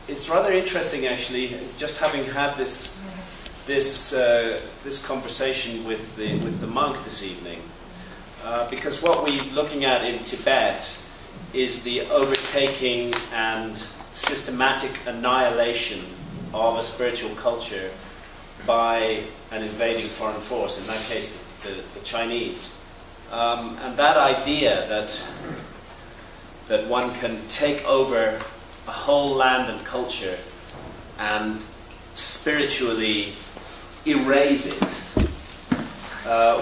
it's rather interesting, actually, just having had this conversation with the monk this evening, because what we're looking at in Tibet is the overtaking and systematic annihilation of a spiritual culture by an invading foreign force, in that case the Chinese. And that idea that one can take over a whole land and culture and spiritually erase it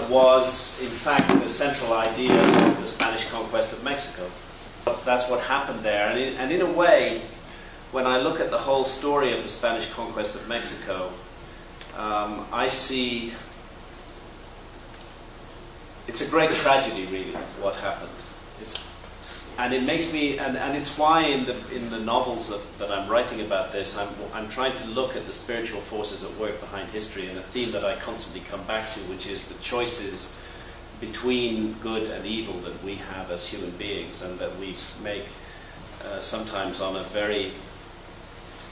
was in fact the central idea of the Spanish conquest of Mexico. That's what happened there, and in a way, when I look at the whole story of the Spanish conquest of Mexico, I see it's a great tragedy, really, what happened. And it makes me, and it's why in the novels that I'm writing about this, I'm trying to look at the spiritual forces at work behind history, and a theme that I constantly come back to, which is the choices between good and evil that we have as human beings, and that we make sometimes on a very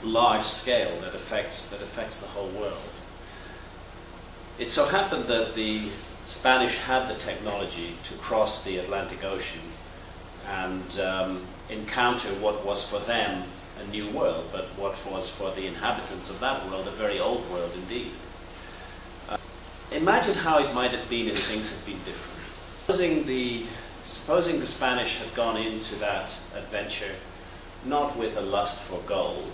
large scale that affects the whole world. It so happened that the Spanish had the technology to cross the Atlantic Ocean and encounter what was for them a new world, but what was for the inhabitants of that world a very old world indeed. Imagine how it might have been if things had been different. Supposing the Spanish had gone into that adventure not with a lust for gold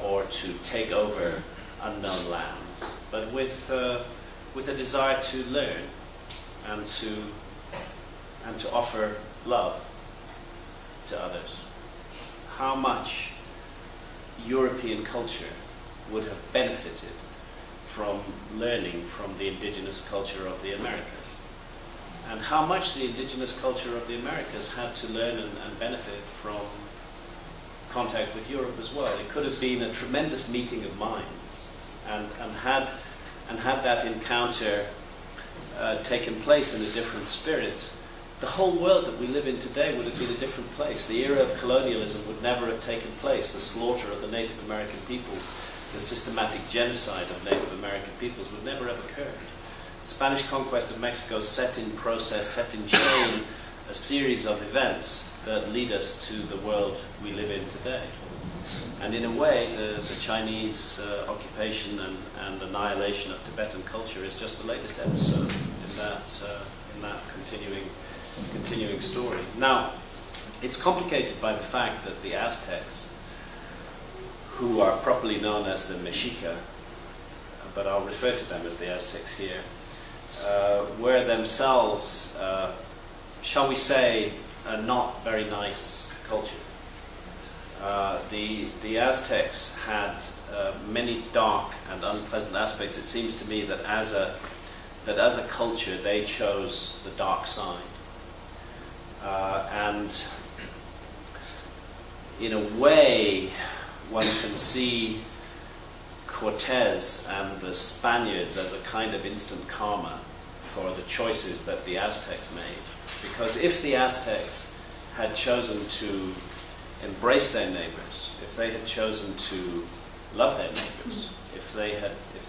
or to take over unknown lands, but with a desire to learn and to offer love to others. How much European culture would have benefited from learning from the indigenous culture of the Americas, and how much the indigenous culture of the Americas had to learn and benefit from contact with Europe as well. It could have been a tremendous meeting of minds, and had that encounter taken place in a different spirit, the whole world that we live in today would have been a different place. The era of colonialism would never have taken place. The slaughter of the Native American peoples, the systematic genocide of Native American peoples would never have occurred. The Spanish conquest of Mexico set in process, set in chain, a series of events that lead us to the world we live in today. And in a way, the Chinese occupation and annihilation of Tibetan culture is just the latest episode in that continuing story. Now, it's complicated by the fact that the Aztecs, who are properly known as the Mexica, but I'll refer to them as the Aztecs here, were themselves, shall we say, a not very nice culture. The Aztecs had many dark and unpleasant aspects. It seems to me that as a culture they chose the dark side. And in a way, one can see Cortez and the Spaniards as a kind of instant karma for the choices that the Aztecs made. Because if the Aztecs had chosen to embrace their neighbors, if they had chosen to love their neighbors, if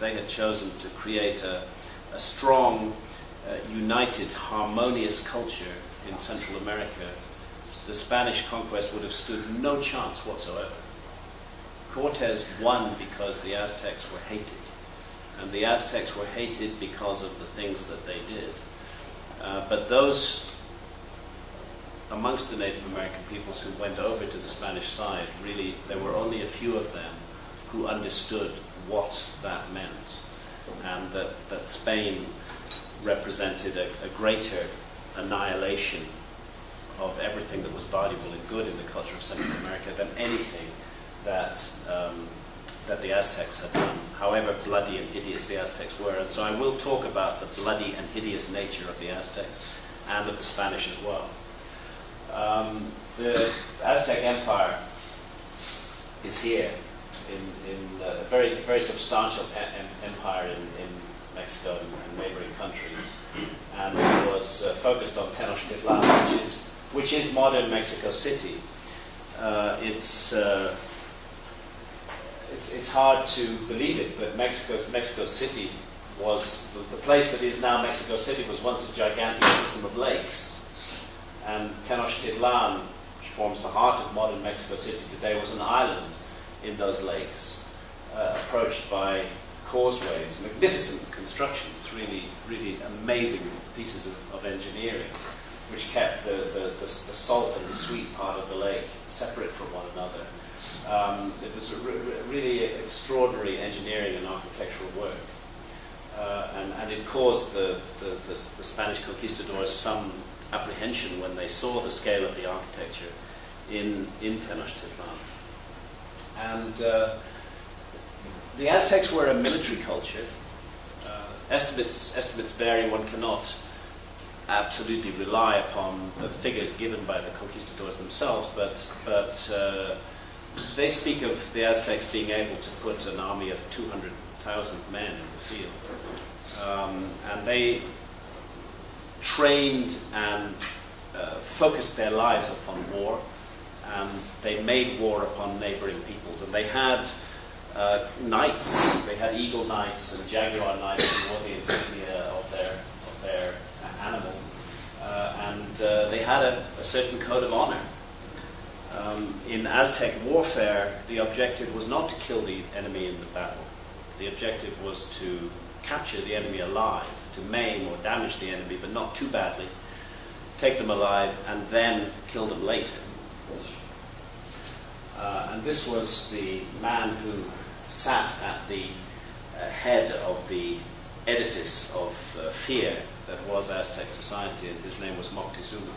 they had chosen to create a strong, united, harmonious culture in Central America, the Spanish conquest would have stood no chance whatsoever. Cortez won because the Aztecs were hated, and the Aztecs were hated because of the things that they did. But those amongst the Native American peoples who went over to the Spanish side, really, there were only a few of them who understood what that meant, and that Spain represented a greater annihilation of everything that was valuable and good in the culture of Central America than anything that the Aztecs had done, however bloody and hideous the Aztecs were. And so I will talk about the bloody and hideous nature of the Aztecs and of the Spanish as well. The Aztec Empire is here, in a very, very substantial empire in Mexico and neighboring countries, and it was focused on Tenochtitlan, which is modern Mexico City. It's hard to believe it, but Mexico City was the place that is now Mexico City was once a gigantic system of lakes, and Tenochtitlan, which forms the heart of modern Mexico City today, was an island in those lakes, approached by causeways, magnificent constructions, really amazing pieces of engineering, which kept the salt and the sweet part of the lake separate from one another. It was really extraordinary engineering and architectural work, and it caused the Spanish conquistadors some apprehension when they saw the scale of the architecture in Tenochtitlan. And the Aztecs were a military culture. Estimates vary. One cannot absolutely rely upon the figures given by the conquistadors themselves, but they speak of the Aztecs being able to put an army of 200,000 men in the field. And they trained and focused their lives upon war, and they made war upon neighboring peoples. And they had knights, they had eagle knights and jaguar knights and all the insignia of their animal. And they had a certain code of honor. In Aztec warfare, the objective was not to kill the enemy in the battle. The objective was to capture the enemy alive, to maim or damage the enemy, but not too badly, take them alive, and then kill them later. And this was the man who sat at the head of the edifice of fear that was Aztec society, and his name was Moctezuma,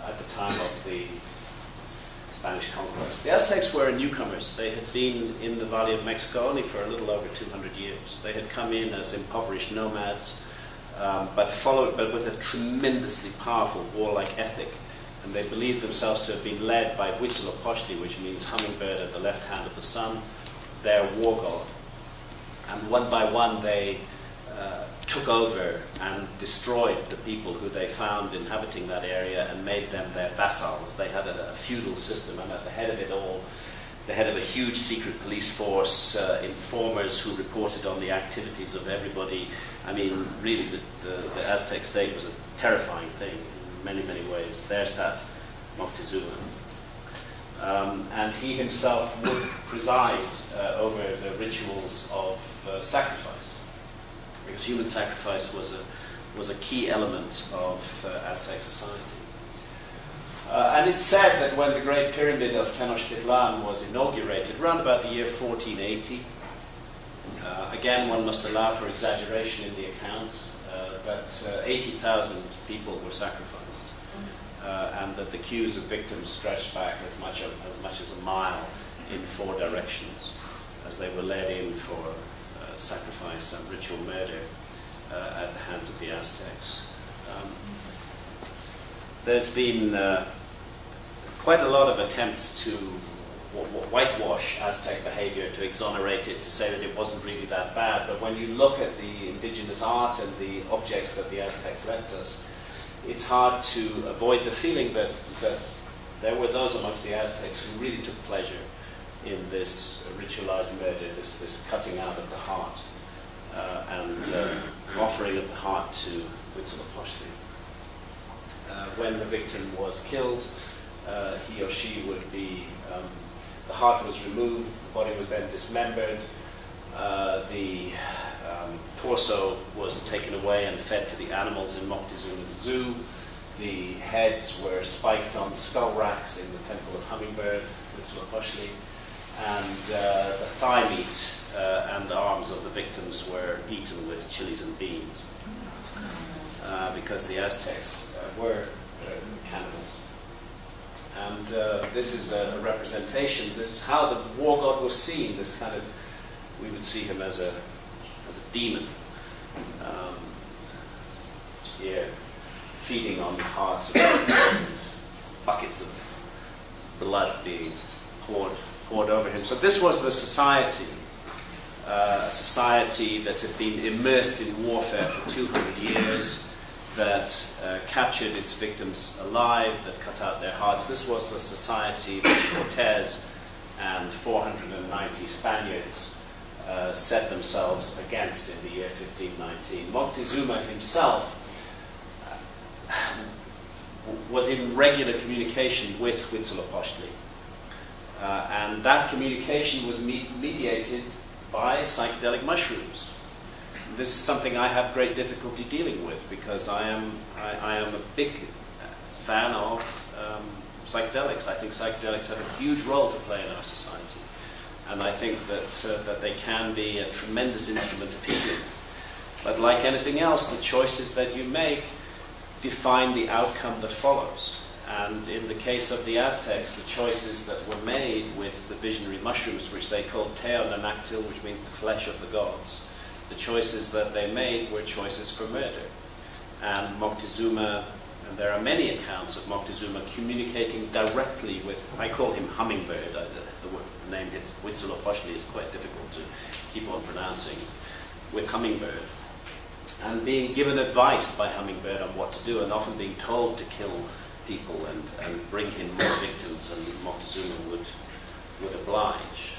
at the time of the Spanish conquest. The Aztecs were newcomers. They had been in the Valley of Mexico only for a little over 200 years. They had come in as impoverished nomads, but with a tremendously powerful warlike ethic. And they believed themselves to have been led by Huitzilopochtli, which means hummingbird at the left hand of the sun, their war god. And one by one they took over and destroyed the people who they found inhabiting that area and made them their vassals. They had a feudal system, and at the head of it all, the head of a huge secret police force, informers who reported on the activities of everybody. I mean, really, the Aztec state was a terrifying thing in many, many ways. There sat Moctezuma. And he himself would preside over the rituals of sacrifice, because human sacrifice was a key element of Aztec society. And it's said that when the Great Pyramid of Tenochtitlan was inaugurated, around about the year 1480, again, one must allow for exaggeration in the accounts, that 80,000 people were sacrificed, and that the queues of victims stretched back as much as a mile in 4 directions, as they were led in for sacrifice and ritual murder at the hands of the Aztecs. There's been quite a lot of attempts to whitewash Aztec behavior, to exonerate it, to say that it wasn't really that bad. But when you look at the indigenous art and the objects that the Aztecs left us, it's hard to avoid the feeling that there were those amongst the Aztecs who really took pleasure in this ritualized murder, this cutting out of the heart, and offering of the heart to Huitzilopochtli. When the victim was killed, he or she would be, the heart was removed, the body was then dismembered, the torso was taken away and fed to the animals in Moctezuma's zoo. The heads were spiked on skull racks in the Temple of Hummingbird, Huitzilopochtli, and the thigh meat and arms of the victims were eaten with chilies and beans, because the Aztecs were cannibals. And this is a representation. This is how the war god was seen. This kind of, we would see him as a demon, here feeding on the hearts of and buckets of blood being poured over him. So this was the society, a society that had been immersed in warfare for 200 years, that captured its victims alive, that cut out their hearts. This was the society that Cortes and 490 Spaniards set themselves against in the year 1519. Moctezuma himself was in regular communication with Huitzilopochtli. And that communication was mediated by psychedelic mushrooms. This is something I have great difficulty dealing with, because I am a big fan of psychedelics. I think psychedelics have a huge role to play in our society, and I think that they can be a tremendous instrument of healing. But like anything else, the choices that you make define the outcome that follows. And in the case of the Aztecs, the choices that were made with the visionary mushrooms, which they called teonanactil, which means the flesh of the gods, the choices that they made were choices for murder. And Moctezuma, and there are many accounts of Moctezuma communicating directly with, I call him Hummingbird, the name Huitzilopochtli is quite difficult to keep on pronouncing, with Hummingbird, and being given advice by Hummingbird on what to do, and often being told to kill people and bring in more victims, and Moctezuma would oblige.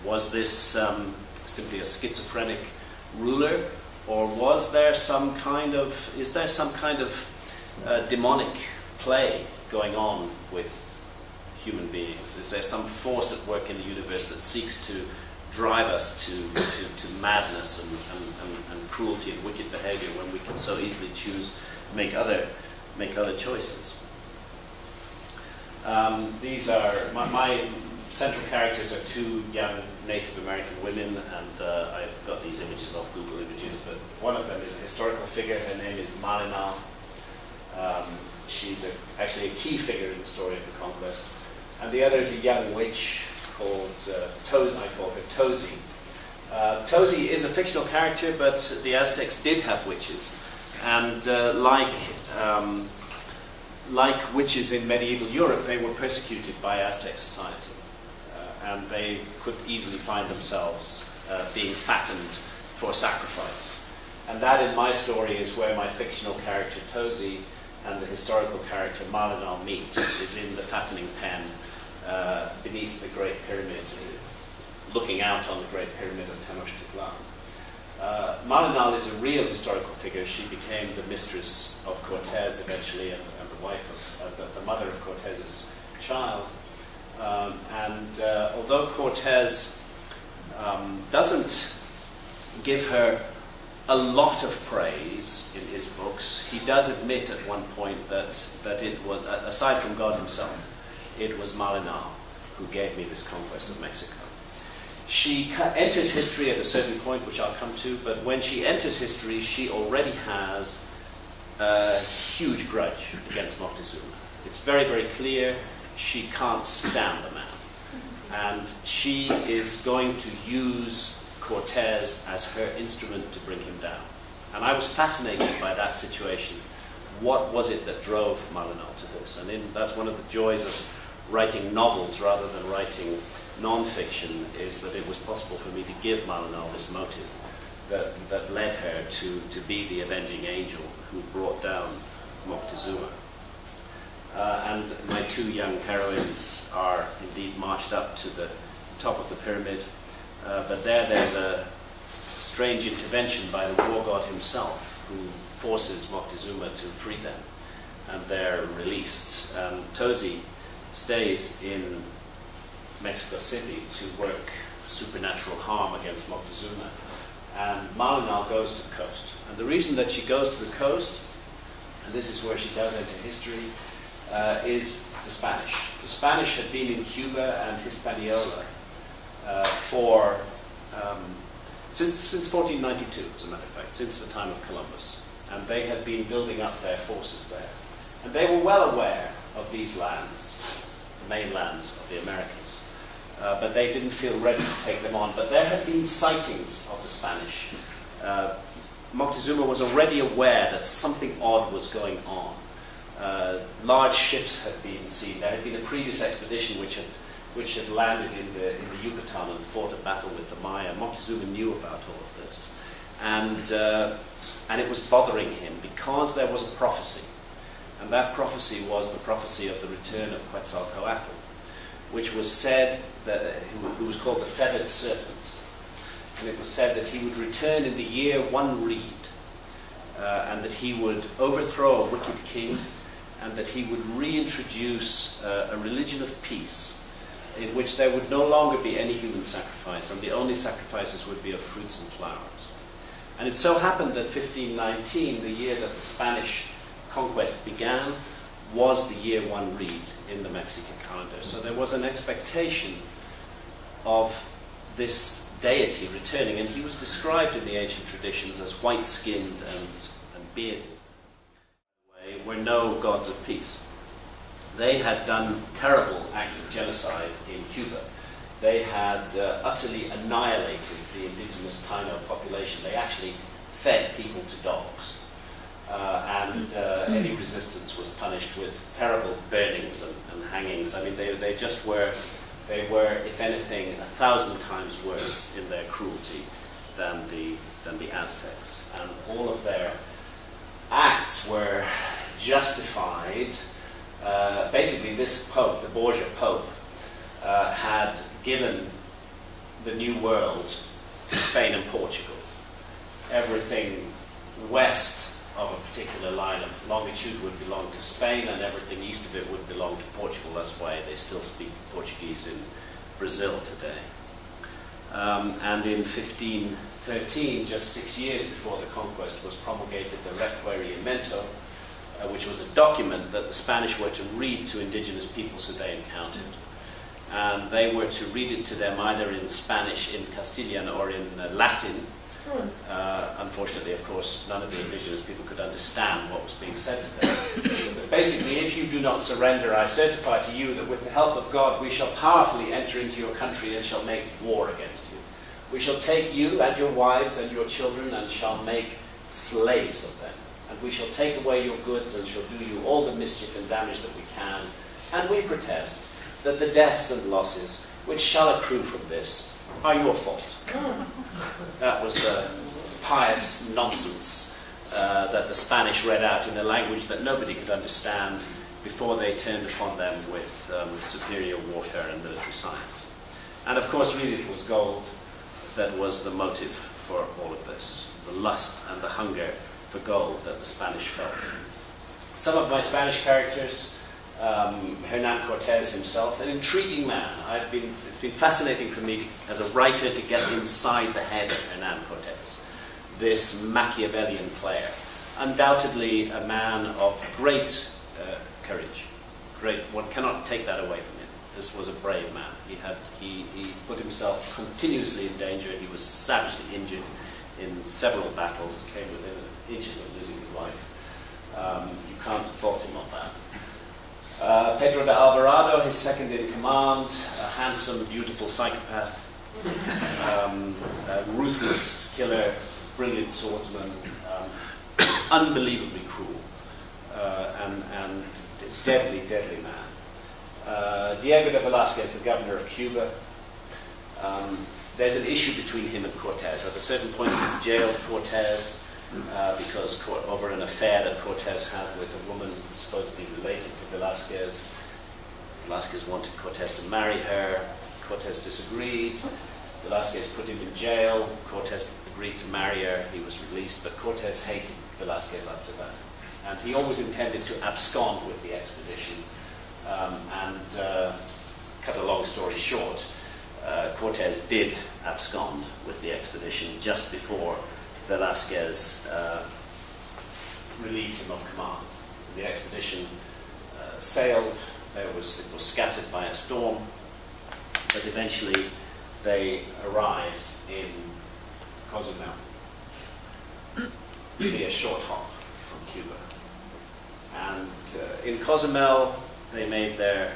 Was this simply a schizophrenic ruler, or is there some kind of demonic play going on with human beings? Is there some force at work in the universe that seeks to drive us to madness and cruelty and wicked behavior, when we can so easily make other choices? These are my central characters are two young Native American women, and I've got these images off Google Images, but one of them is a historical figure. Her name is Malinal. She's actually a key figure in the story of the Conquest. And the other is a young witch called Tozi. I call her Tozi. Tozi is a fictional character, but the Aztecs did have witches. And like witches in medieval Europe, they were persecuted by Aztec society. And they could easily find themselves being fattened for sacrifice. And that, in my story, is where my fictional character Tozi and the historical character Malinal meet, is in the fattening pen beneath the Great Pyramid, looking out on the Great Pyramid of Tenochtitlan. Malinal is a real historical figure. She became the mistress of Cortes eventually, and the wife of the mother of Cortes's child. Although Cortes doesn't give her a lot of praise in his books, he does admit at one point that it was, aside from God himself, it was Malinal who gave me this conquest of Mexico. She enters history at a certain point, which I'll come to, but when she enters history, she already has a huge grudge against Moctezuma. It's very, very clear she can't stand the man. And she is going to use Cortes as her instrument to bring him down. And I was fascinated by that situation. What was it that drove Malinal to this? And that's one of the joys of writing novels rather than writing non-fiction, is that it was possible for me to give Malinal this motive that led her to be the avenging angel who brought down Moctezuma. And my two young heroines are indeed marched up to the top of the pyramid, but there's a strange intervention by the war god himself, who forces Moctezuma to free them, and they're released. Tozi stays in Mexico City to work supernatural harm against Moctezuma, and Malinal goes to the coast. And the reason that she goes to the coast, and this is where she does enter history, is the Spanish. The Spanish had been in Cuba and Hispaniola since 1492, as a matter of fact, since the time of Columbus. And they had been building up their forces there. And they were well aware of these lands, the mainlands of the Americas. But they didn't feel ready to take them on. But there had been sightings of the Spanish. Moctezuma was already aware that something odd was going on. Large ships had been seen. There had been a previous expedition which had landed in the Yucatan and fought a battle with the Maya. Moctezuma knew about all of this. and it was bothering him because there was a prophecy, and that prophecy was the prophecy of the return of Quetzalcoatl, which was said that who was called the feathered serpent, and it was said that he would return in the year one reed, and that he would overthrow a wicked king, and that he would reintroduce a religion of peace, in which there would no longer be any human sacrifice, and the only sacrifices would be of fruits and flowers. And it so happened that 1519, the year that the Spanish conquest began, was the year one reed in the Mexican calendar. So there was an expectation of this deity returning, and he was described in the ancient traditions as white-skinned and bearded. Were no gods of peace. They had done terrible acts of genocide in Cuba. They had utterly annihilated the indigenous Taino population. They actually fed people to dogs. And any resistance was punished with terrible burnings and hangings. I mean, they just were, if anything, 1,000 times worse in their cruelty than the Aztecs. And all of their acts were justified. Basically, this Pope, the Borgia Pope, had given the New World to Spain and Portugal. Everything west of a particular line of longitude would belong to Spain, and everything east of it would belong to Portugal. That's why they still speak Portuguese in Brazil today. And in 1513, just 6 years before the conquest, was promulgated the Requerimento, which was a document that the Spanish were to read to indigenous peoples who they encountered. And they were to read it to them either in Spanish, in Castilian, or in Latin. Unfortunately, of course, none of the indigenous people could understand what was being said to them. But basically, if you do not surrender, I certify to you that with the help of God we shall powerfully enter into your country and shall make war against you. We shall take you and your wives and your children and shall make slaves of them. And we shall take away your goods and shall do you all the mischief and damage that we can. And we protest that the deaths and losses which shall accrue from this are your fault. That was the pious nonsense that the Spanish read out in a language that nobody could understand before they turned upon them with superior warfare and military science. And of course, really, it was gold that was the motive for all of this, the lust and the hunger for gold that the Spanish felt. Some of my Spanish characters, Hernan Cortes himself, an intriguing man. It's been fascinating for me as a writer to get inside the head of Hernan Cortes, this Machiavellian player. Undoubtedly a man of great courage. One cannot take that away from him. This was a brave man. He put himself continuously in danger. He was savagely injured in several battles, came within inches of losing his life. You can't fault him on that. Pedro de Alvarado, his second in command, a handsome, beautiful psychopath, a ruthless killer, brilliant swordsman, unbelievably cruel, and deadly, deadly man. Diego de Velázquez, the governor of Cuba, there's an issue between him and Cortés. At a certain point, he's jailed Cortés because over an affair that Cortés had with a woman supposedly related to Velázquez. Velázquez wanted Cortés to marry her. Cortés disagreed. Velázquez put him in jail. Cortés agreed to marry her. He was released, but Cortés hated Velázquez after that. And he always intended to abscond with the expedition. Cut a long story short, Cortés did abscond with the expedition just before Velázquez relieved him of command. The expedition sailed. It was scattered by a storm, but eventually they arrived in Cozumel, really a short hop from Cuba. And in Cozumel, they made their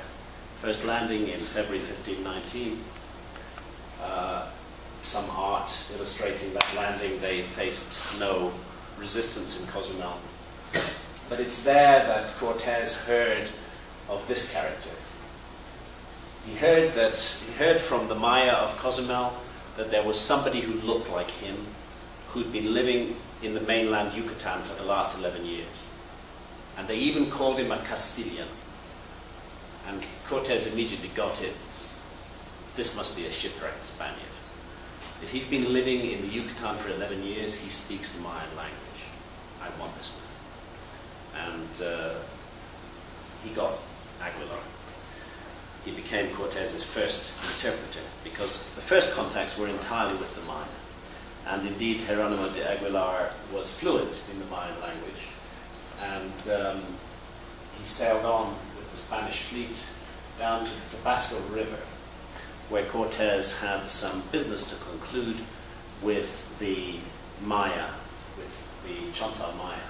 first landing in February 1519. Some art illustrating that landing. They faced no resistance in Cozumel. But it's there that Cortés heard of this character. He heard from the Maya of Cozumel that there was somebody who looked like him, who'd been living in the mainland Yucatan for the last 11 years. And they even called him a Castilian. And Cortés immediately got it. This must be a shipwrecked Spaniard. If he's been living in the Yucatan for 11 years, he speaks the Mayan language. I want this man. And he got Aguilar. He became Cortés's first interpreter, because the first contacts were entirely with the Maya. And indeed, Geronimo de Aguilar was fluent in the Mayan language. And he sailed on with the Spanish fleet down to the Tabasco River, where Cortés had some business to conclude with the Maya, with the Chontal Maya.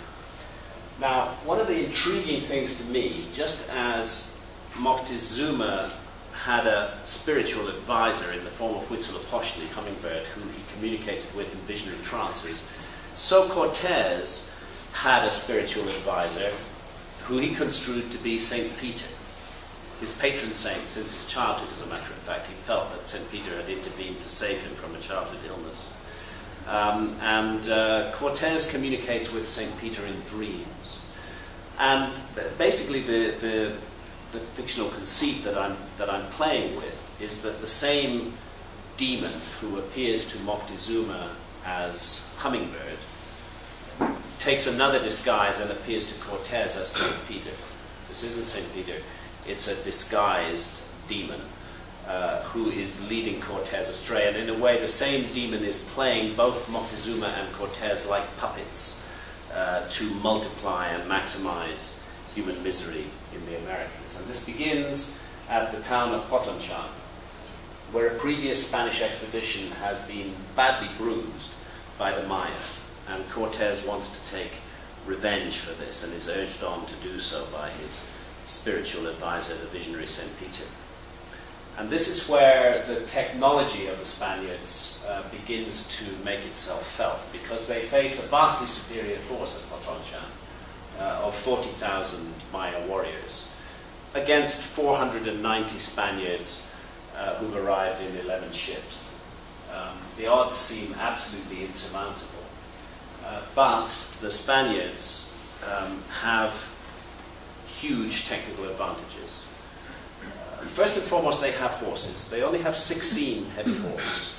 Now, one of the intriguing things to me, just as Moctezuma had a spiritual advisor in the form of Huitzilopochtli, Hummingbird, who he communicated with in visionary trances, so Cortés had a spiritual advisor who he construed to be St. Peter, his patron saint since his childhood, as a matter of fact. He felt that St. Peter had intervened to save him from a childhood illness. Cortés communicates with St. Peter in dreams. And basically the fictional conceit that I'm playing with is that the same demon who appears to Moctezuma as Hummingbird takes another disguise and appears to Cortés as St. Peter. This isn't St. Peter, it's a disguised demon who is leading Cortés astray. And in a way, the same demon is playing both Moctezuma and Cortés like puppets to multiply and maximize human misery in the Americas. And this begins at the town of Potonchan, where a previous Spanish expedition has been badly bruised by the Maya. And Cortés wants to take revenge for this and is urged on to do so by his spiritual advisor, the visionary St. Peter. And this is where the technology of the Spaniards begins to make itself felt, because they face a vastly superior force at Potonchan of 40,000 Maya warriors against 490 Spaniards who've arrived in 11 ships. The odds seem absolutely insurmountable. But the Spaniards have huge technical advantages. First and foremost, they have horses. They only have 16 heavy horse.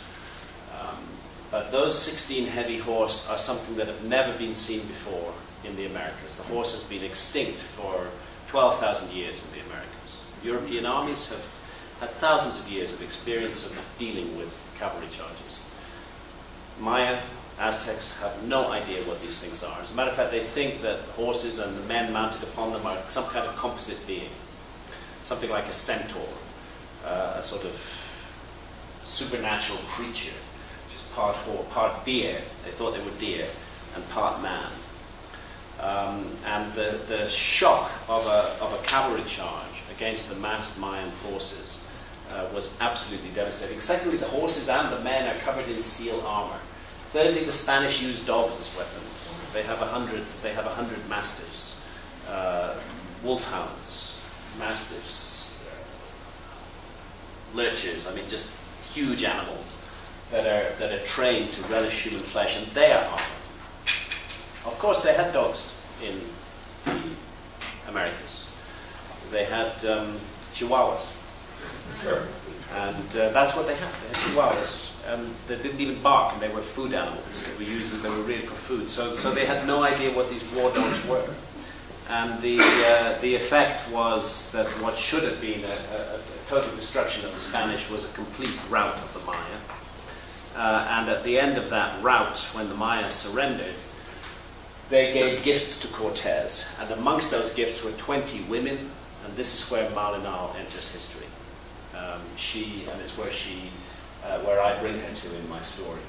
But those 16 heavy horse are something that have never been seen before in the Americas. The horse has been extinct for 12,000 years in the Americas. European armies have had thousands of years of experience of dealing with cavalry charges. Maya, Aztecs have no idea what these things are. As a matter of fact, they think that horses and the men mounted upon them are some kind of composite being, something like a centaur, a sort of supernatural creature, which is part deer. They thought they were deer, and part man. And the shock of a cavalry charge against the massed Mayan forces was absolutely devastating. Secondly, the horses and the men are covered in steel armor. Thirdly, the Spanish use dogs as weapons. They have 100 mastiffs, wolfhounds, mastiffs, lurchers. I mean, just huge animals that are trained to relish human flesh, and they are armed. Of course, they had dogs in the Americas. They had chihuahuas, and that's what they had. They had chihuahuas. They didn't even bark, and they were food animals. They were really for food. So they had no idea what these war dogs were. And the effect was that what should have been a total destruction of the Spanish was a complete rout of the Maya. And at the end of that rout, when the Maya surrendered, they gave gifts to Cortés. And amongst those gifts were 20 women, and this is where Malinal enters history. And it's where I bring her to in my story.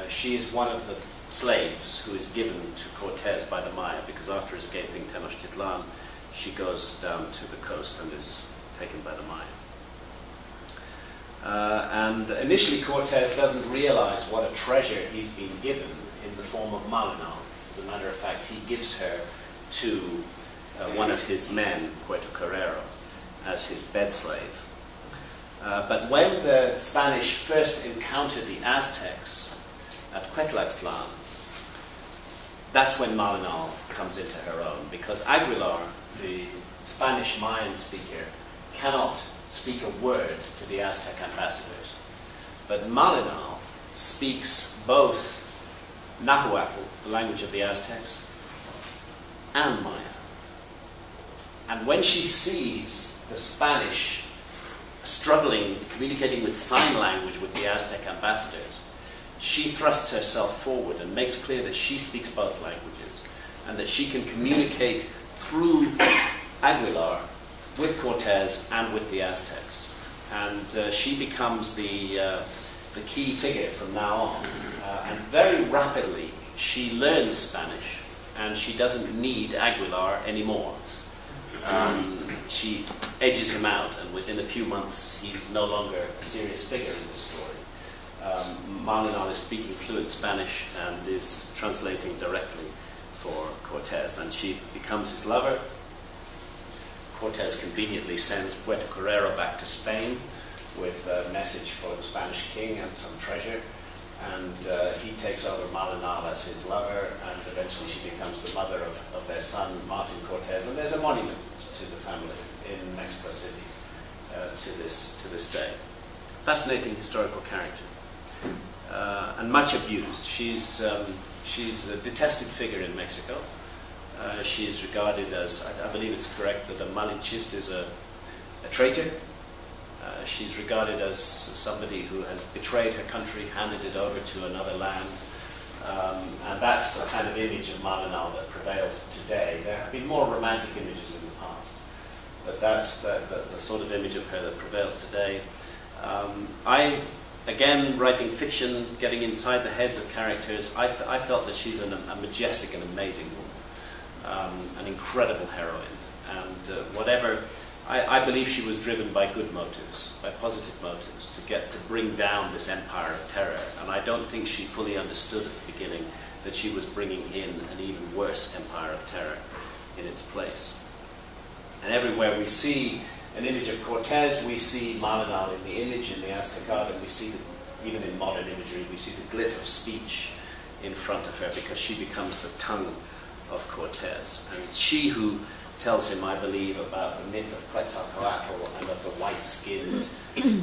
She is one of the slaves who is given to Cortés by the Maya, because after escaping Tenochtitlan, she goes down to the coast and is taken by the Maya. And initially Cortés doesn't realize what a treasure he's been given in the form of Malinal. As a matter of fact, he gives her to one of his men, Puerto Carrero, as his bed slave. But when the Spanish first encountered the Aztecs at Cuetlaxtlan, that's when Malinal comes into her own, because Aguilar, the Spanish Mayan speaker, cannot speak a word to the Aztec ambassadors. But Malinal speaks both Nahuatl, the language of the Aztecs, and Maya. And when she sees the Spanish struggling, communicating with sign language with the Aztec ambassadors, she thrusts herself forward and makes clear that she speaks both languages and that she can communicate through Aguilar with Cortez and with the Aztecs. And she becomes the key figure from now on. And very rapidly, she learns Spanish, and she doesn't need Aguilar anymore. She edges him out, and within a few months, he's no longer a serious figure in this story. Malinal is speaking fluent Spanish and is translating directly for Cortez, and she becomes his lover. Cortez conveniently sends Puerto Carrero back to Spain with a message for the Spanish king and some treasure, and he takes over Malinal as his lover, and eventually she becomes the mother of their son, Martin Cortez, and there's a monument to the family in Mexico City to this day. Fascinating historical character, and much abused. She's a detested figure in Mexico. She is regarded as, I believe it's correct, that a Malinchist is a traitor. She's regarded as somebody who has betrayed her country, handed it over to another land. And that's the kind of image of Malinal that prevails today. There have been more romantic images in the past, but that's the sort of image of her that prevails today. Again, writing fiction, getting inside the heads of characters, I felt that she's a majestic and amazing woman, an incredible heroine, and I believe she was driven by good motives, by positive motives, to bring down this empire of terror. And I don't think she fully understood at the beginning that she was bringing in an even worse empire of terror in its place. And everywhere we see an image of Cortez, we see Malinal in the image, in the Aztec garden. We see, even in modern imagery, we see the glyph of speech in front of her, because she becomes the tongue of Cortez. And it's she who tells him, I believe, about the myth of Quetzalcoatl and of the white-skinned,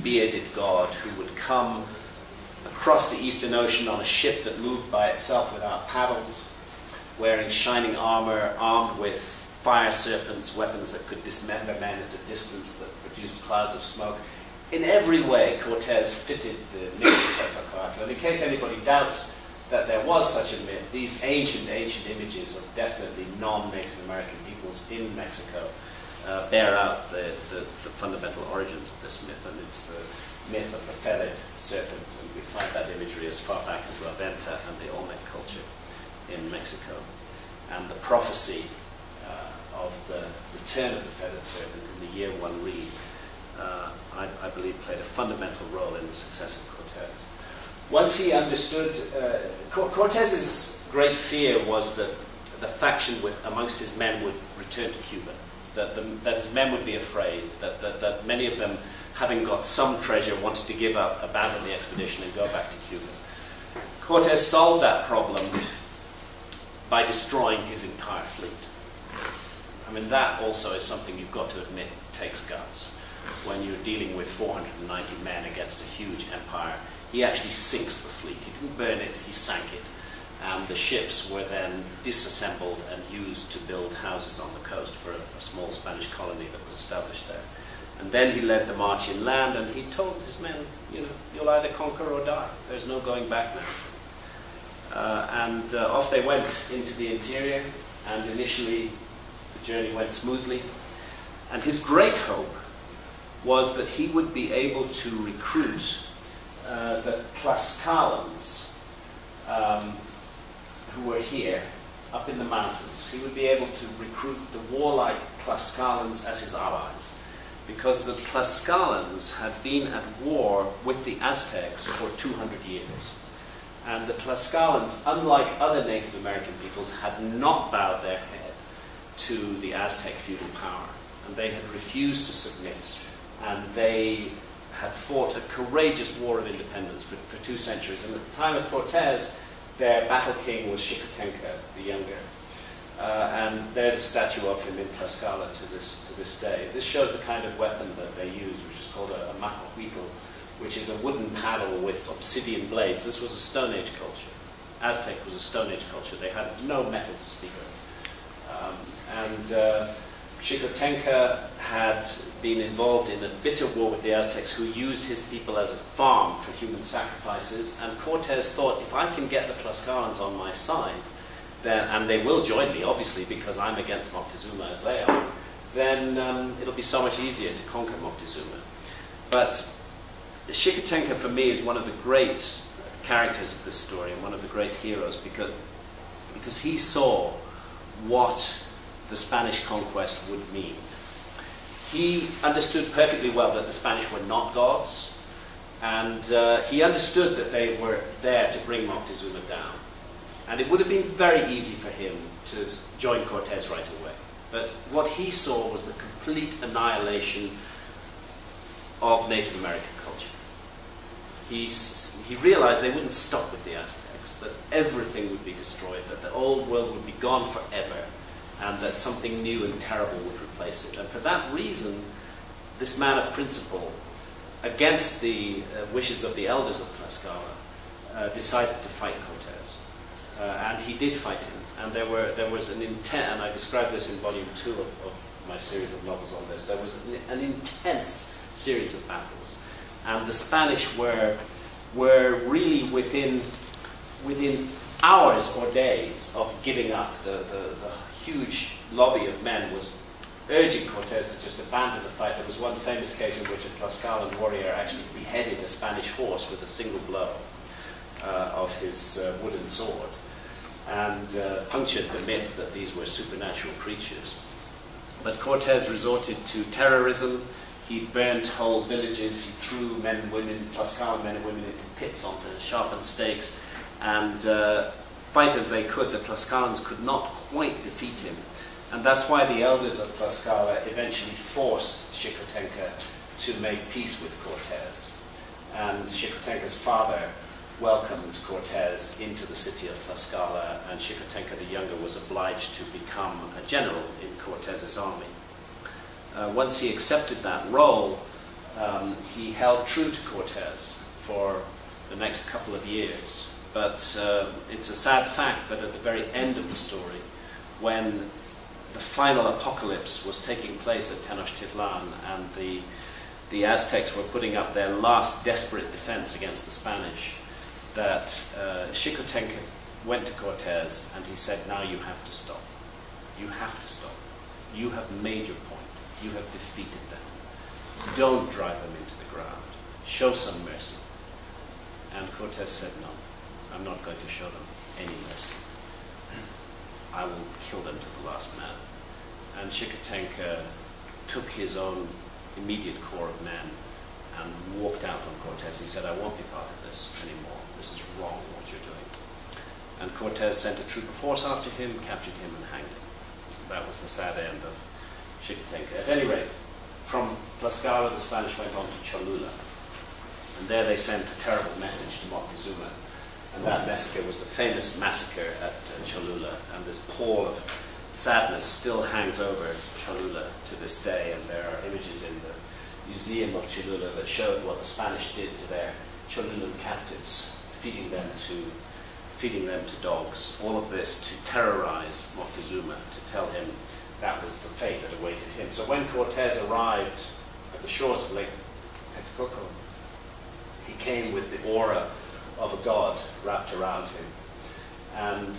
bearded god who would come across the Eastern Ocean on a ship that moved by itself without paddles, wearing shining armor, armed with fire serpents, weapons that could dismember men at a distance, that produced clouds of smoke. In every way, Cortez fitted the myth of Quetzalcoatl. And in case anybody doubts that there was such a myth, these ancient images of definitely non-Native American peoples in Mexico bear out the fundamental origins of this myth, and it's the myth of the feathered serpent, and we find that imagery as far back as La Venta and the Olmec culture in Mexico. And the prophecy of the return of the feathered serpent in the year one reed, I believe, played a fundamental role in the success of Cortez. Once he understood, Cortez's great fear was that the faction amongst his men would return to Cuba, that his men would be afraid, that many of them, having got some treasure, wanted to give up, abandon the expedition, and go back to Cuba. Cortez solved that problem by destroying his entire fleet. I mean, that also is something you've got to admit takes guts. When you're dealing with 490 men against a huge empire, he actually sinks the fleet. He didn't burn it, he sank it. And the ships were then disassembled and used to build houses on the coast for a small Spanish colony that was established there. And then he led the march inland, and he told his men, you'll either conquer or die. There's no going back now. And off they went into the interior, and initially the journey went smoothly. And his great hope was that he would be able to recruit the Tlaxcalans who were here up in the mountains. He would be able to recruit the warlike Tlaxcalans as his allies, because the Tlaxcalans had been at war with the Aztecs for 200 years. And the Tlaxcalans, unlike other Native American peoples, had not bowed their head to the Aztec feudal power. And they had refused to submit. And they had fought a courageous war of independence for 2 centuries. And at the time of Cortez, their battle king was Xicotenca the Younger. And there's a statue of him in Tlaxcala to this day. This shows the kind of weapon that they used, which is called a macahuitl, which is a wooden paddle with obsidian blades. This was a Stone Age culture. Aztec was a Stone Age culture. They had no metal to speak of. Xicotenca had been involved in a bitter war with the Aztecs, who used his people as a farm for human sacrifices. And Cortes thought, if I can get the Tlaxcalans on my side, then, and they will join me, obviously, because I'm against Moctezuma as they are, then it'll be so much easier to conquer Moctezuma. But Xicotenca, for me, is one of the great characters of this story and one of the great heroes, because he saw what the Spanish conquest would mean. He understood perfectly well that the Spanish were not gods, and he understood that they were there to bring Moctezuma down. And it would have been very easy for him to join Cortes right away. But what he saw was the complete annihilation of Native American culture. He realized they wouldn't stop with the Aztecs, that everything would be destroyed, that the old world would be gone forever, and that something new and terrible would replace it. And for that reason, this man of principle, against the wishes of the elders of Tlaxcala, decided to fight Cortes. And he did fight him. And there was an intent, and I described this in volume 2 of my series of novels on this, there was an intense series of battles. And the Spanish were really within hours or days of giving up. The huge lobby of men was urging Cortes to just abandon the fight. There was one famous case in which a Tlaxcalan warrior actually beheaded a Spanish horse with a single blow of his wooden sword, and punctured the myth that these were supernatural creatures. But Cortes resorted to terrorism. He burnt whole villages. He threw men and women, Tlaxcalan men and women, into pits onto sharpened stakes, and fight as they could, the Tlaxcalans could not quite defeat him. And that's why the elders of Tlaxcala eventually forced Xicotenca to make peace with Cortes. And Xicotenca's father welcomed Cortes into the city of Tlaxcala, and Xicotenca the Younger was obliged to become a general in Cortes's army. Once he accepted that role, he held true to Cortes for the next couple of years. But it's a sad fact that at the very end of the story, when the final apocalypse was taking place at Tenochtitlan and the Aztecs were putting up their last desperate defense against the Spanish, that Xicotenca went to Cortes and he said, now you have to stop. You have to stop. You have made your point. You have defeated them. Don't drive them into the ground. Show some mercy. And Cortes said, no, I'm not going to show them any mercy. I will kill them to the last man. And Xicotenca took his own immediate core of men and walked out on Cortes. He said, I won't be part of this anymore. This is wrong, what you're doing. And Cortes sent a troop of horse after him, captured him, and hanged him. That was the sad end of Xicotenca. At any rate, from Tlaxcala, the Spanish went on to Cholula. And there they sent a terrible message to Moctezuma. And that massacre was the famous massacre at Cholula. And this pall of sadness still hangs over Cholula to this day. And there are images in the Museum of Cholula that showed what the Spanish did to their Cholulan captives, feeding them to dogs. All of this to terrorize Moctezuma, to tell him that was the fate that awaited him. So when Cortes arrived at the shores of Lake Texcoco, he came with the aura of a god wrapped around him. And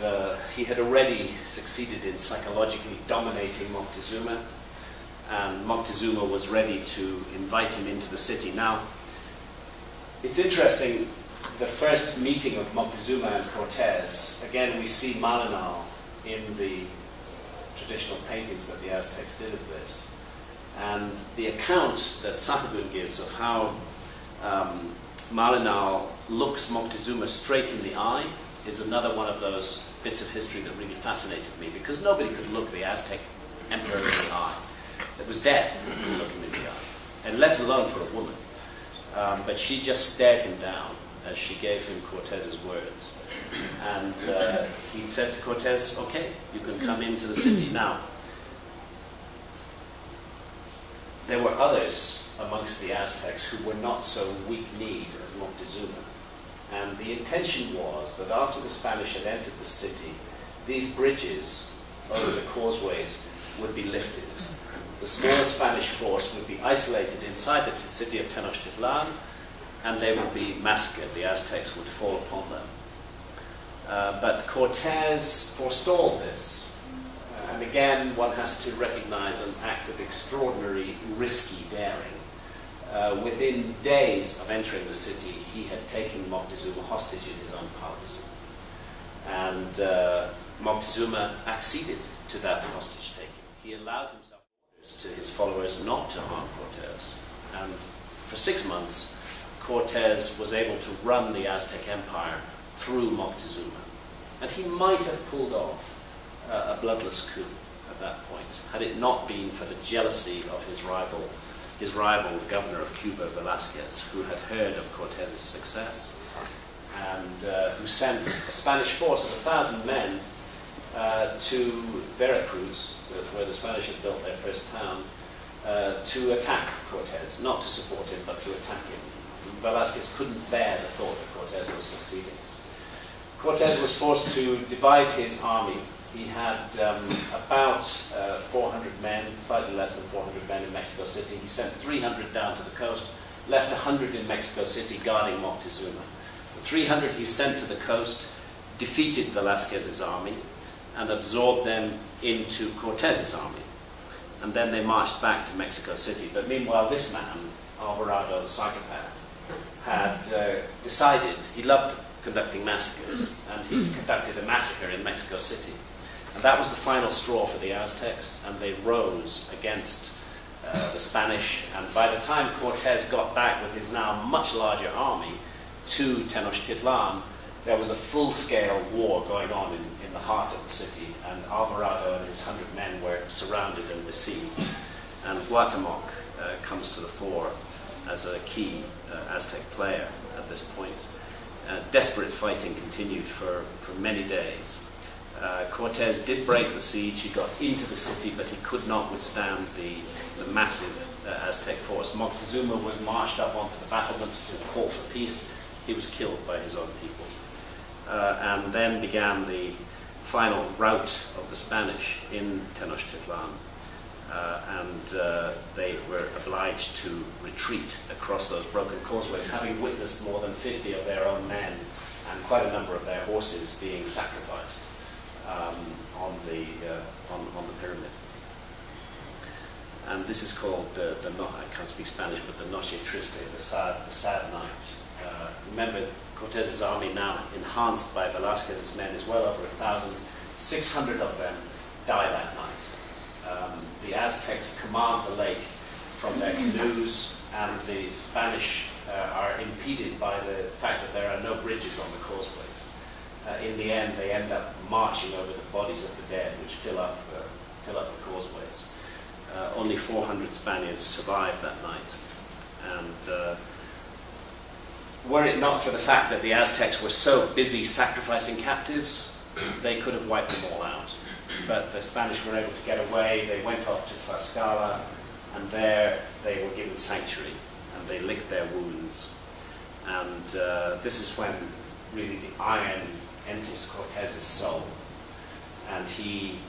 he had already succeeded in psychologically dominating Moctezuma, and Moctezuma was ready to invite him into the city. Now, it's interesting, the first meeting of Moctezuma and Cortes, again we see Malinal in the traditional paintings that the Aztecs did of this. And the account that Sahagún gives of how Malinal looks Moctezuma straight in the eye is another one of those bits of history that really fascinated me, because nobody could look the Aztec emperor in the eye. It was death to look him in the eye, and let alone for a woman. But she just stared him down as she gave him Cortes's words. And he said to Cortez, okay, you can come into the city now. There were others amongst the Aztecs who were not so weak-kneed as Moctezuma. And the intention was that after the Spanish had entered the city, these bridges over the causeways would be lifted. The small Spanish force would be isolated inside the city of Tenochtitlan, and they would be massacred. The Aztecs would fall upon them. But Cortez forestalled this. And again, one has to recognize an act of extraordinary, risky daring. Within days of entering the city, he had taken Moctezuma hostage in his own palace. And Moctezuma acceded to that hostage taking. He allowed himself orders to his followers not to harm Cortez. And for 6 months, Cortez was able to run the Aztec Empire through Moctezuma. And he might have pulled off a bloodless coup at that point, had it not been for the jealousy of his rival, the governor of Cuba, Velasquez, who had heard of Cortez's success, and who sent a Spanish force of 1,000 men to Veracruz, where the Spanish had built their first town, to attack Cortez, not to support him, but to attack him. Velasquez couldn't bear the thought that Cortez was succeeding. Cortez was forced to divide his army. He had about 400 men, slightly less than 400 men in Mexico City. He sent 300 down to the coast, left 100 in Mexico City guarding Moctezuma. The 300 he sent to the coast defeated Velasquez's army and absorbed them into Cortez's army. And then they marched back to Mexico City. But meanwhile, this man, Alvarado, the psychopath, had decided he loved conducting massacres, and he conducted a massacre in Mexico City. And that was the final straw for the Aztecs, and they rose against the Spanish. And by the time Cortez got back with his now much larger army to Tenochtitlan, there was a full-scale war going on in the heart of the city, and Alvarado and his 100 men were surrounded and besieged. And Guatemoc comes to the fore as a key Aztec player at this point. Desperate fighting continued for many days. Cortez did break the siege. He got into the city, but he could not withstand the massive Aztec force. Moctezuma was marched up onto the battlements to call for peace. He was killed by his own people. And then began the final rout of the Spanish in Tenochtitlan. And they were obliged to retreat across those broken causeways, having witnessed more than 50 of their own men and quite a number of their horses being sacrificed on the pyramid. And this is called I can't speak Spanish, but the Noche Triste, the sad night. Remember, Cortez's army, now enhanced by Velasquez's men, is well over 1,000. 600 of them die that night. The Aztecs command the lake from their canoes, and the Spanish are impeded by the fact that there are no bridges on the causeways. In the end, they end up marching over the bodies of the dead, which fill up the causeways. Only 400 Spaniards survived that night. And were it not for the fact that the Aztecs were so busy sacrificing captives, they could have wiped them all out. But the Spanish were able to get away. They went off to Tlaxcala, and there they were given sanctuary, and they licked their wounds. And this is when really the iron enters Cortez's soul, and he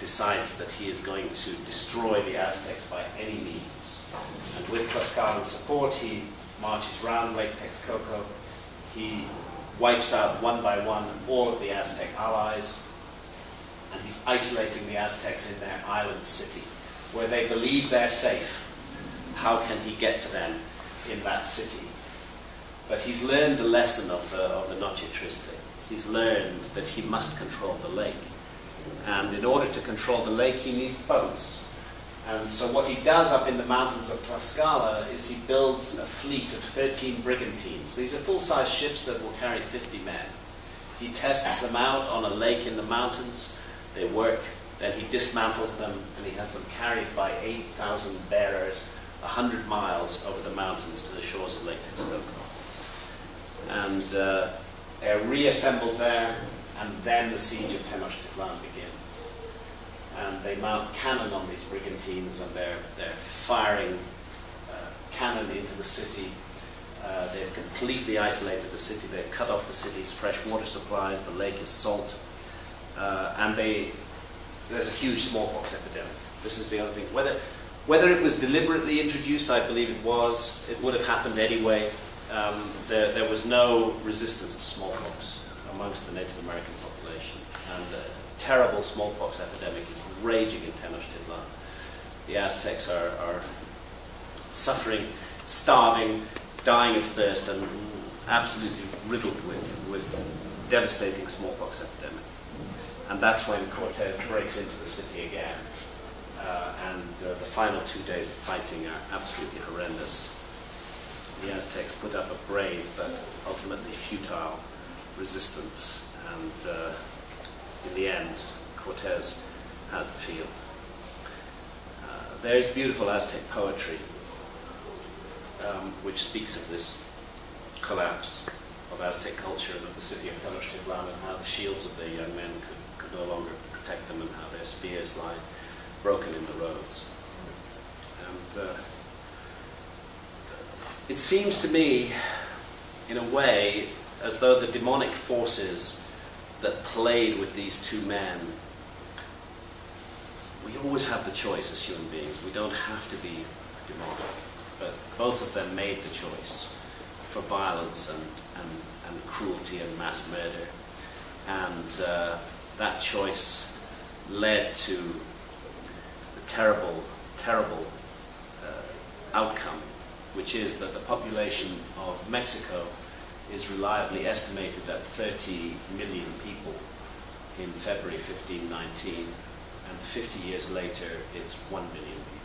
decides that he is going to destroy the Aztecs by any means. And with Tlaxcalan support, he marches round Lake Texcoco. He wipes out one by one all of the Aztec allies, and he's isolating the Aztecs in their island city, where they believe they're safe. How can he get to them in that city? But he's learned the lesson of the Noche Triste. He's learned that he must control the lake. And in order to control the lake, he needs boats. And so what he does up in the mountains of Tlaxcala is he builds a fleet of 13 brigantines. These are full-size ships that will carry 50 men. He tests them out on a lake in the mountains. They work. Then he dismantles them, and he has them carried by 8,000 bearers 100 miles over the mountains to the shores of Lake Texcoco. And They're reassembled there, and then the siege of Tenochtitlan begins. And they mount cannon on these brigantines, and they're firing cannon into the city. They've completely isolated the city. They've cut off the city's fresh water supplies. The lake is salt. And there's a huge smallpox epidemic. This is the other thing. Whether it was deliberately introduced, I believe it was. It would have happened anyway. There was no resistance to smallpox amongst the Native American population. And a terrible smallpox epidemic is raging in Tenochtitlan. The Aztecs are suffering, starving, dying of thirst, and absolutely riddled with devastating smallpox epidemic. And that's when Cortez breaks into the city again. The final 2 days of fighting are absolutely horrendous. The Aztecs put up a brave but ultimately futile resistance, and in the end, Cortez has the field. There's beautiful Aztec poetry which speaks of this collapse of Aztec culture and of the city of Tenochtitlan, and how the shields of their young men could no longer protect them, and how their spears lie broken in the roads. And it seems to me, in a way, as though the demonic forces that played with these two men, we always have the choice as human beings. We don't have to be demonic, but both of them made the choice for violence and cruelty and mass murder. And that choice led to the terrible, terrible outcome, which is that the population of Mexico is reliably estimated at 30 million people in February 1519, and 50 years later it's 1 million people.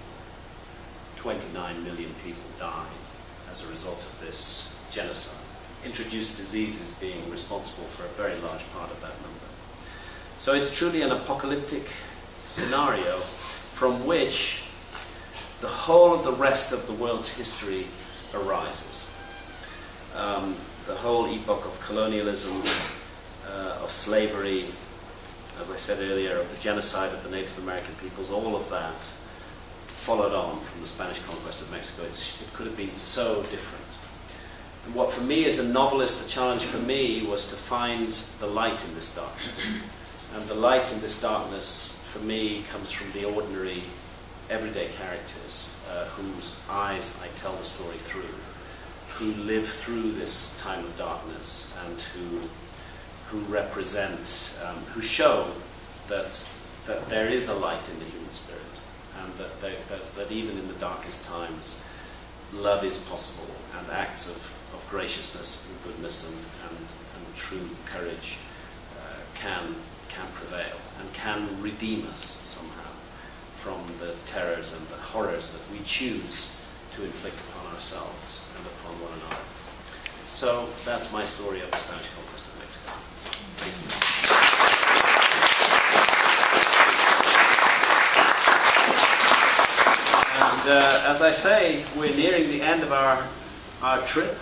29 million people died as a result of this genocide. Introduced diseases being responsible for a very large part of that number. So it's truly an apocalyptic scenario from which the whole of the rest of the world's history arises. The whole epoch of colonialism, of slavery, as I said earlier, of the genocide of the Native American peoples, all of that followed on from the Spanish conquest of Mexico. It could have been so different. And what for me as a novelist, the challenge for me was to find the light in this darkness. And the light in this darkness, for me, comes from the ordinary, everyday characters whose eyes I tell the story through, who live through this time of darkness, and who represent, who show that there is a light in the human spirit, and that even in the darkest times, love is possible, and acts of graciousness and goodness and true courage can prevail and can redeem us somehow from the terrors and the horrors that we choose to inflict upon ourselves and upon one another. So that's my story of the Spanish conquest of Mexico. Thank you. And as I say, we're nearing the end of our trip.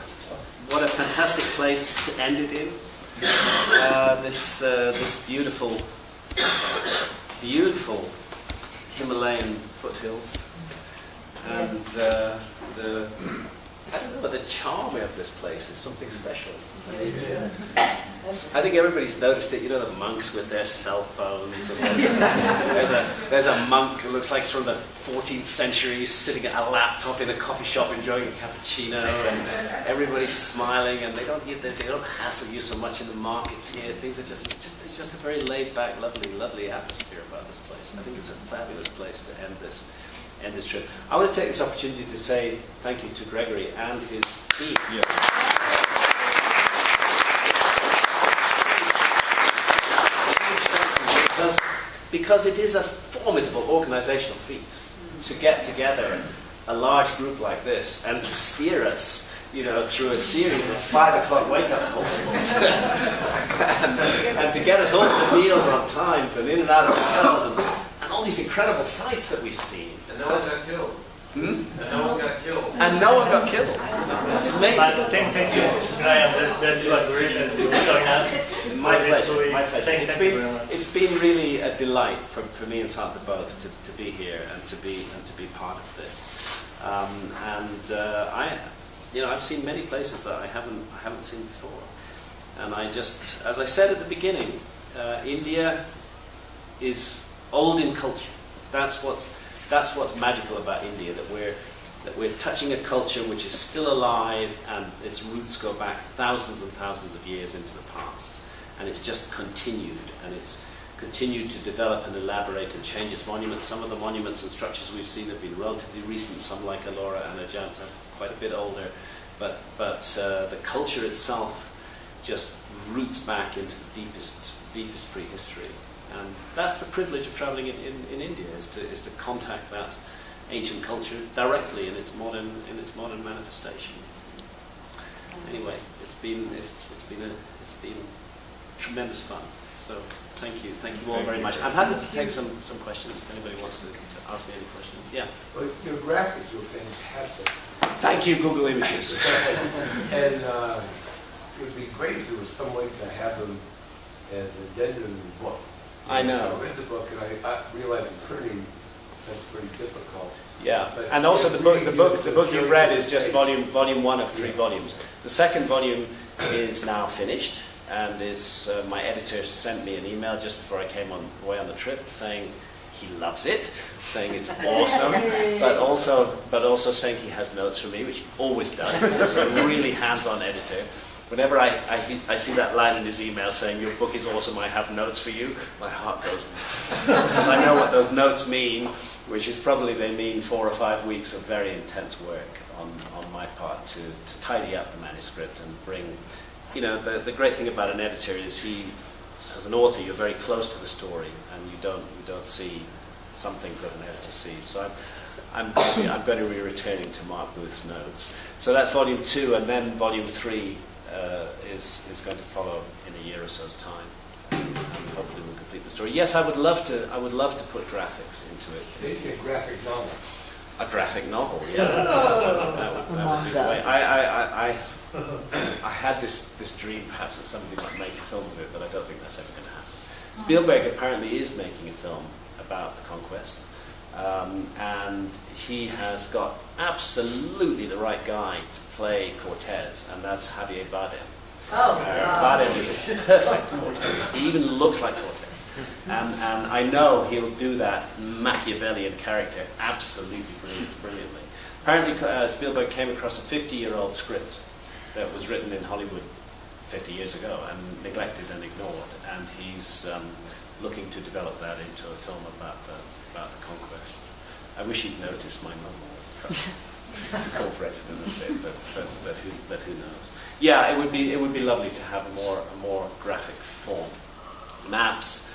What a fantastic place to end it in. This beautiful Himalayan foothills, and I don't know, the charm of this place is something special. I think everybody's noticed it. You know, the monks with their cell phones. And there's a monk who looks like from the 14th century, sitting at a laptop in a coffee shop enjoying a cappuccino, and everybody's smiling, and they don't hassle you so much in the markets here. Things are it's just a very laid back, lovely atmosphere about this place. I think it's a fabulous place to end this trip. I want to take this opportunity to say thank you to Gregory and his team. Yeah. Because it is a formidable organizational feat to get together a large group like this and to steer us, through a series of 5 o'clock wake-up calls and to get us all to meals on times and in and out of hotels and all these incredible sights that we've seen. And no one's got killed. And no one got killed. And no one got killed. That's amazing. Thank you, Graham. That's your admiration for showing us. My pleasure. My pleasure. Thank you very much. It's been really a delight for me and Santa both to be here and to be part of this. I've seen many places that I haven't seen before, and I just, as I said at the beginning, India is old in culture. That's what's magical about India, that we're touching a culture which is still alive, and its roots go back thousands and thousands of years into the past, and it's just continued, and it's continued to develop and elaborate and change its monuments. Some of the monuments and structures we've seen have been relatively recent, some like Ellora and Ajanta, quite a bit older, but the culture itself just roots back into the deepest prehistory. And that's the privilege of traveling in India, is to contact that ancient culture directly in its modern manifestation. Anyway, it's been tremendous fun. So thank you all very much. I'm happy to take some questions if anybody wants to ask me any questions. Yeah. Well, your graphics were fantastic. Thank you, Google Images. And it would be great if there was some way to have them as addendum in the book. I know. I read the book and I realized in printing that's pretty difficult. Yeah, But and also the book you've read is just space. volume 1 of 3 volumes. The second volume is now finished, and is my editor sent me an email just before I came away on the trip saying he loves it, saying it's awesome, but also saying he has notes for me, which he always does. He's a really hands-on editor. Whenever I see that line in his email saying, your book is awesome, I have notes for you, my heart goes, because I know what those notes mean, which is probably they mean 4 or 5 weeks of very intense work on my part to tidy up the manuscript and bring, the great thing about an editor is as an author, you're very close to the story, and you don't see some things that an editor sees. So I'm going to be returning to Mark Booth's notes. So that's volume 2, and then volume 3 is going to follow in a year or so's time, and hopefully we'll complete the story. Yes, I would love to put graphics into it. Maybe a graphic novel. A graphic novel, yeah. That would be great. I had this dream perhaps that somebody might make a film of it, but I don't think that's ever going to happen. Spielberg apparently is making a film about the Conquest, and he has got absolutely the right guy to play Cortez, and that's Javier Bardem. Bardem is a perfect Cortez. He even looks like Cortez, and I know he'll do that Machiavellian character absolutely brilliantly. Apparently, Spielberg came across a 50-year-old script that was written in Hollywood 50 years ago and neglected and ignored, and he's looking to develop that into a film about the Conquest. I wish he'd noticed my novel. Incorporated in a bit, but who knows? Yeah, it would be lovely to have a more graphic form, maps.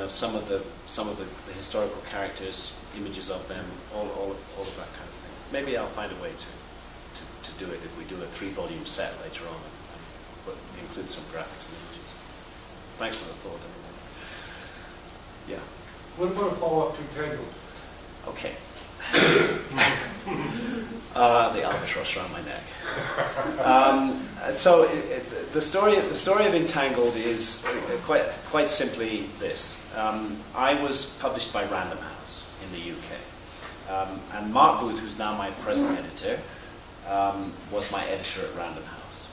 Some of the historical characters, images of them, all of that kind of thing. Maybe I'll find a way to do it if we do a 3-volume set later on, but include some graphics and images. Thanks for the thought, anyway. Yeah. What about a follow-up to Tangled? Okay. The albatross around my neck. The story of Entangled is quite simply this. I was published by Random House in the UK, and Mark Booth, who's now my present editor, was my editor at Random House.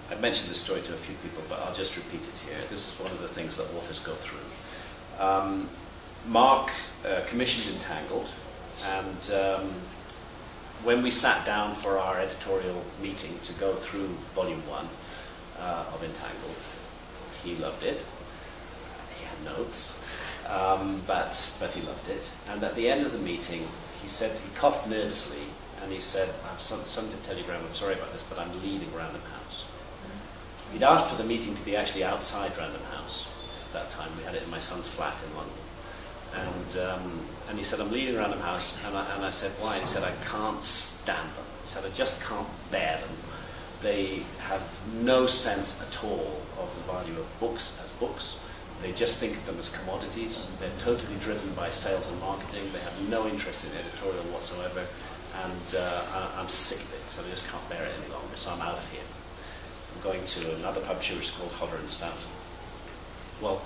I've mentioned this story to a few people, but I'll just repeat it here. This is one of the things that authors go through. Mark commissioned Entangled, and when we sat down for our editorial meeting to go through Volume 1 of Entangled, he loved it. He had notes, but he loved it. And at the end of the meeting, he coughed nervously, and he said, "I have something to tell you, Graham. I'm sorry about this, but I'm leaving Random House." He'd asked for the meeting to be actually outside Random House at that time. We had it in my son's flat in London. And he said, "I'm leaving Random House," and I said, "Why?" He said, "I can't stand them." He said, "I just can't bear them. They have no sense at all of the value of books as books. They just think of them as commodities. They're totally driven by sales and marketing. They have no interest in editorial whatsoever. And I'm sick of it, so I just can't bear it any longer. So I'm out of here. I'm going to another publisher, which is called Hodder and Stout. Well,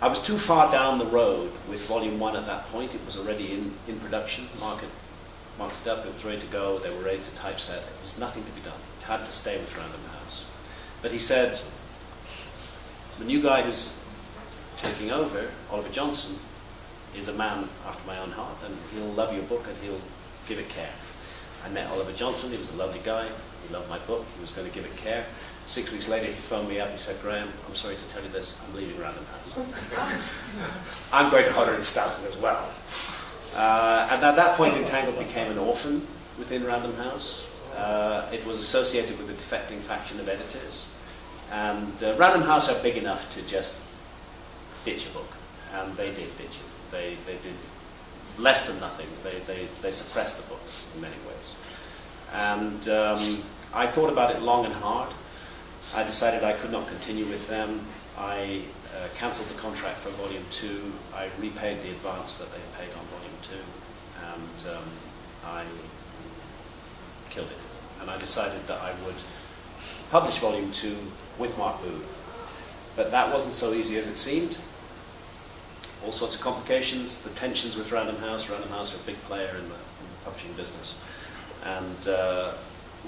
I was too far down the road with Volume 1 at that point. It was already in production. Marked it up. It was ready to go. They were ready to typeset. There was nothing to be done. It had to stay with Random House. But he said, the new guy who's taking over, Oliver Johnson, is a man after my own heart, and he'll love your book and he'll give it care. I met Oliver Johnson. He was a lovely guy. He loved my book. He was going to give it care. 6 weeks later, he phoned me up. He said, Graham, I'm sorry to tell you this. I'm leaving Random House. I'm going to Hodder and Stoughton as well. And at that point, Entangled became an orphan within Random House. It was associated with a defecting faction of editors. And Random House are big enough to just ditch a book. And they did ditch it. They did less than nothing. They suppressed the book in many ways. And I thought about it long and hard. I decided I could not continue with them. I cancelled the contract for Volume 2. I repaid the advance that they had paid on Volume 2. And I killed it. And I decided that I would publish Volume 2 with Mark Booth. But that wasn't so easy as it seemed. All sorts of complications, the tensions with Random House. Random House are a big player in the publishing business. And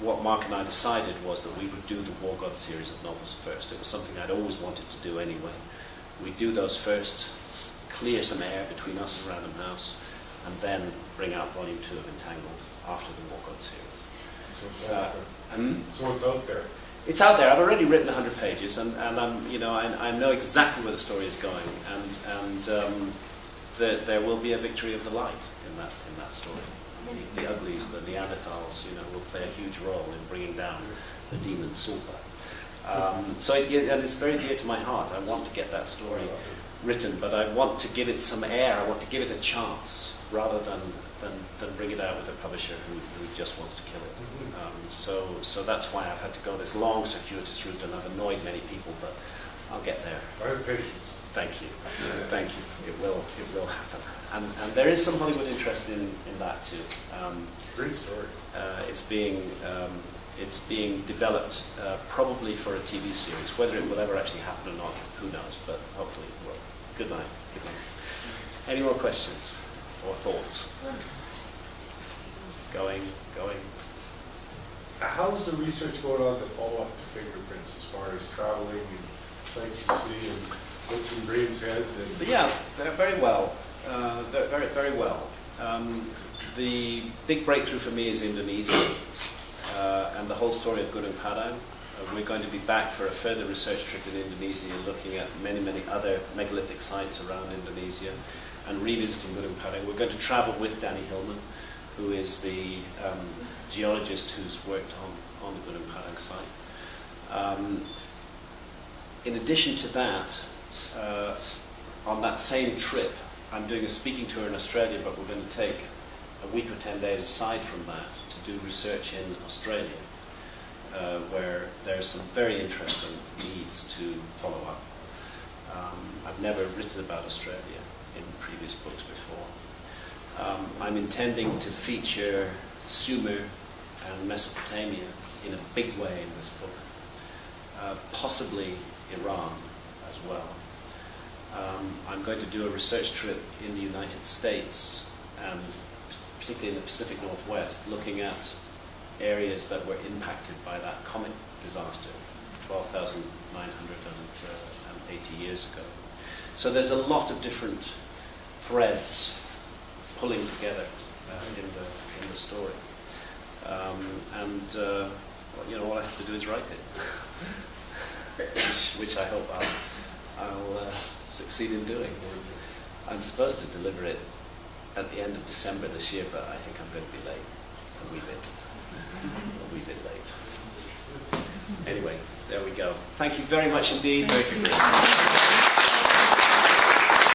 what Mark and I decided was that we would do the War God series of novels first. It was something I'd always wanted to do anyway. We'd do those first, clear some air between us and Random House, and then bring out Volume 2 of Entangled after the War God series. So it's out there. So it's out there. It's out there. I've already written 100 pages, and I'm, you know, I know exactly where the story is going, and there will be a victory of the light in that story. The uglies, the Neanderthals, you know, will play a huge role in bringing down the demon Sulpa. And it's very dear to my heart. I want to get that story written, but I want to give it some air. I want to give it a chance rather than bring it out with a publisher who just wants to kill it. So that's why I've had to go this long, circuitous route, and I've annoyed many people, but I'll get there. I have patience. Thank you. Thank you. It will happen. And there is some Hollywood interest in that too. Great story. It's being developed probably for a TV series. Whether it will ever actually happen or not, who knows? But hopefully it will. Good night. Good night. Any more questions or thoughts? Going. How's the research going on to follow up to Fingerprints as far as traveling and sights to see and what's in Graham's head? Yeah, very well. Very well. The big breakthrough for me is Indonesia and the whole story of Gunung Padang. We're going to be back for a further research trip in Indonesia, looking at many other megalithic sites around Indonesia and revisiting Gunung Padang. We're going to travel with Danny Hillman, who is the geologist who's worked on the Gunung Padang site. In addition to that, on that same trip, I'm doing a speaking tour in Australia, but we're going to take a week or 10 days aside from that to do research in Australia, where there's some very interesting needs to follow up. I've never written about Australia in previous books before. I'm intending to feature Sumer and Mesopotamia in a big way in this book, possibly Iran as well. I'm going to do a research trip in the United States, and particularly in the Pacific Northwest, looking at areas that were impacted by that comet disaster 12,980 years ago. So there's a lot of different threads pulling together in the story. You know, all I have to do is write it, which I hope I'll succeed in doing. I'm supposed to deliver it at the end of December this year, but I think I'm going to be late, a wee bit late. Anyway, there we go. Thank you very much indeed. Very good.